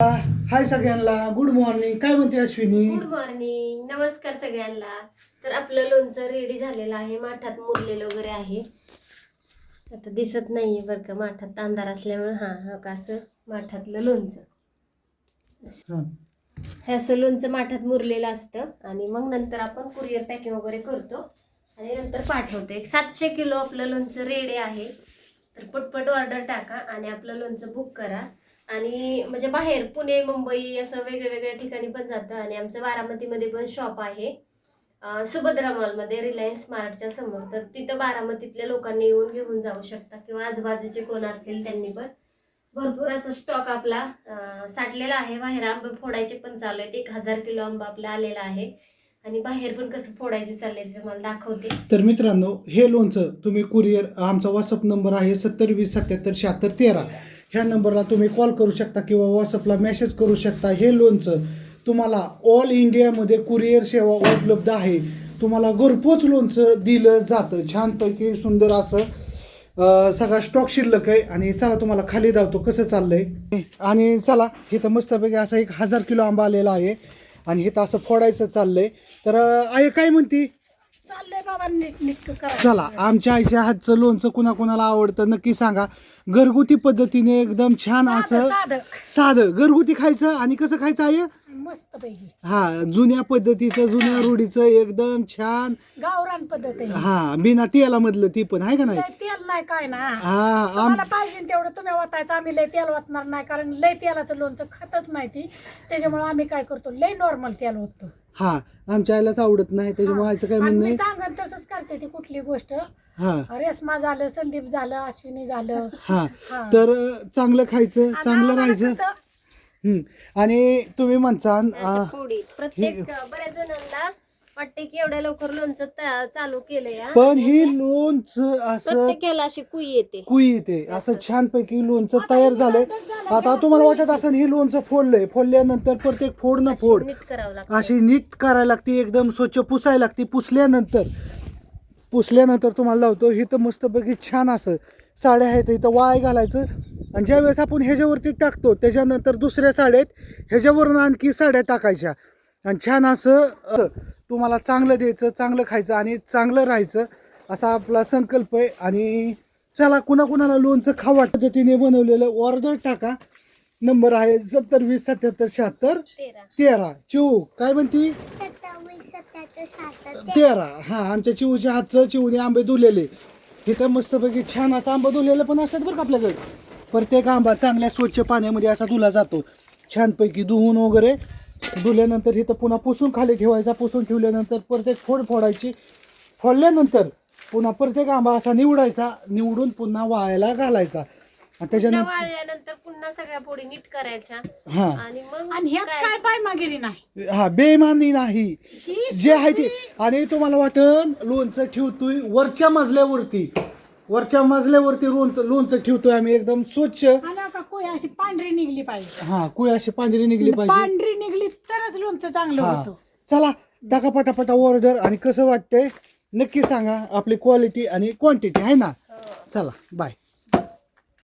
हाय सगळ्यांना, good morning. काय म्हणते अश्विनी? गुड मॉर्निंग, नमस्कार सगळ्यांना. तर आपलं लोणचं रेडी झालेलं आहे. माठात मुरलेलं वगैरे आहे. आता दिसत नाहीये बरं का, माठात अंधार असल्यामुळे. हा का असं माठातलं लोणचं, हे असं लोणचं माठात मुरलेलं असतं. आणि मग नंतर आपण कुरिअर पॅकिंग वगैरे करतो आणि नंतर पाठवतो. एक 700 किलो आपलं लोणचं रेडी आहे. तर पटपट ऑर्डर टाका आणि आपलं लोणचं बुक करा. आणि म्हणजे बाहेर पुणे, मुंबई असं वेगळ्या ठिकाणी पण जातं. आणि आमचं बारामतीमध्ये पण शॉप आहे, सुभद्रा मॉलमध्ये, रिलायन्स स्मार्टच्या समोर. तर तिथं बारामतीतल्या लोकांनी येऊन घेऊन जाऊ शकता, किंवा आजूबाजूचे कोण असतील त्यांनी पण. भरपूर असं स्टॉक आपला साठलेला आहे. बाहेर आंबे फोडायचे पण चालू आहेत. 1000 किलो आंबा आपला आलेला आहे. आणि बाहेर पण कसं फोडायचे चालले ते तुम्हाला दाखवते. तर मित्रांनो, हे लोणचं तुम्ही कुरिअर, आमचा व्हॉट्सअप नंबर आहे 7020777613. ह्या नंबरला तुम्ही कॉल करू शकता किंवा व्हॉट्सअपला मेसेज करू शकता. हे लोणचं तुम्हाला ऑल इंडियामध्ये कुरिअर सेवा उपलब्ध आहे. तुम्हाला घरपोच लोणचं दिलं जातं. छानपैकी सुंदर असं सगळा स्टॉक शिल्लक आहे. आणि चला तुम्हाला खाली धावतो कसं चाललंय. आणि चला, हे तर मस्तपैकी असा 1000 किलो आंबा आलेला आहे आणि हे तर असं फोडायचं चाललंय. तर आई काय म्हणती? चाललंय बाबा, नीट करा. चला, आमच्या आईच्या हातचं लोणचं कुणाकुणाला आवडतं नक्की सांगा. घरगुती पद्धतीने एकदम छान असं साधं घरगुती खायचं. आणि कसं खायचं आहे? मस्त पैकी. हा, जुन्या पद्धतीचं, जुन्या रूढीचं, एकदम छान गावरान पद्धत आहे. हा, बिना तेलामधलं ती पण आहे का नाही? लय तेल नाही काय ना. हा, आम्हाला पाहिजे तेवढं तुम्ही वाटायचं. आम्ही लय तेल वाटणार नाही, कारण लय तेलाचं लोणचं खातच नाही ती. त्याच्यामुळे आम्ही काय करतो, लय नॉर्मल तेल होतो. हा, आमच्या आईलाच आवडत नाही, त्याच्यामुळे आईचं काय म्हणणं आहे. सांगा तसंच करते ती कुठली गोष्ट. हा, रेश्मा झालं, संदीप झालं, अश्विनी झालं. हा, तर चांगलं खायचं, चांगलं राहायचं. आणि तुम्ही म्हणसान पोळी प्रत्येक बऱ्याच जणांना वाटते की एवढ्या लवकर लोणचं चालू केलंय, पण हे लोणचं असं प्रत्येकाला अशी कुई येते. असं छानपैकी लोणचं तयार झालंय. आता तुम्हाला वाटत असेल हे लोणचं फोडल्यानंतर प्रत्येक फोड न फोड नीट करावं लागतं. अशी नीट करायला लागते, एकदम स्वच्छ पुसायला लागते. पुसल्यानंतर तुम्हाला लावतो. हे तर मस्तपैकी छान असं साड्या आहेत इथं वाया घालायचं. आणि ज्यावेळेस आपण ह्याच्यावरती टाकतो, त्याच्यानंतर दुसऱ्या साड्यात ह्याच्यावरून आणखी साड्या टाकायच्या. आणि छान असं तुम्हाला चांगलं द्यायचं, चांगलं खायचं आणि चांगलं राहायचं, असा आपला संकल्प आहे. आणि चला, कुणाकुणाला लोणचं खावा पद्धतीने बनवलेलं ऑर्डर टाका. नंबर आहे 7020777613. चिऊ काय म्हणती? 13. हा, आमच्या चिऊच्या हातचं, चिऊने आंबे धुलेले. तिथं मस्तपैकी छान असा आंबा धुलेला पण असतात बरं का आपल्याकडे. प्रत्येक आंबा चांगल्या स्वच्छ पाण्यामध्ये असा धुला जातो, छानपैकी धुवून वगैरे. धुल्यानंतर इथं पुन्हा पुसून खाली ठेवायचा. पुसून ठेवल्यानंतर प्रत्येक फोड फोडायची. फोडल्यानंतर पुन्हा प्रत्येक आंबा असा निवडायचा, निवडून पुन्हा वाळायला घालायचा. त्याच्यानंतर वाळल्यानंतर पुन्हा सगळ्या पोळी नीट करायच्या. हा, आणि मग आणि ह्यात काय पायमागिरी नाही. हा, बेमानी नाही, जे आहे ते. आणि तुम्हाला वाटन लोणचं ठेवतोय वरच्या मजल्यावरती लोणचं ठेवतोय आम्ही एकदम स्वच्छ. का कोय अशी पांढरी निघली पाहिजे. हा, कोय अशी पांढरी निघली पाहिजे. पांढरी निघली तरच लोणचं चांगलं होतं. चला, टाका पटापटा ऑर्डर. आणि कसं वाटतंय नक्की सांगा. आपली क्वालिटी आणि क्वांटिटी आहे ना. चला, बाय.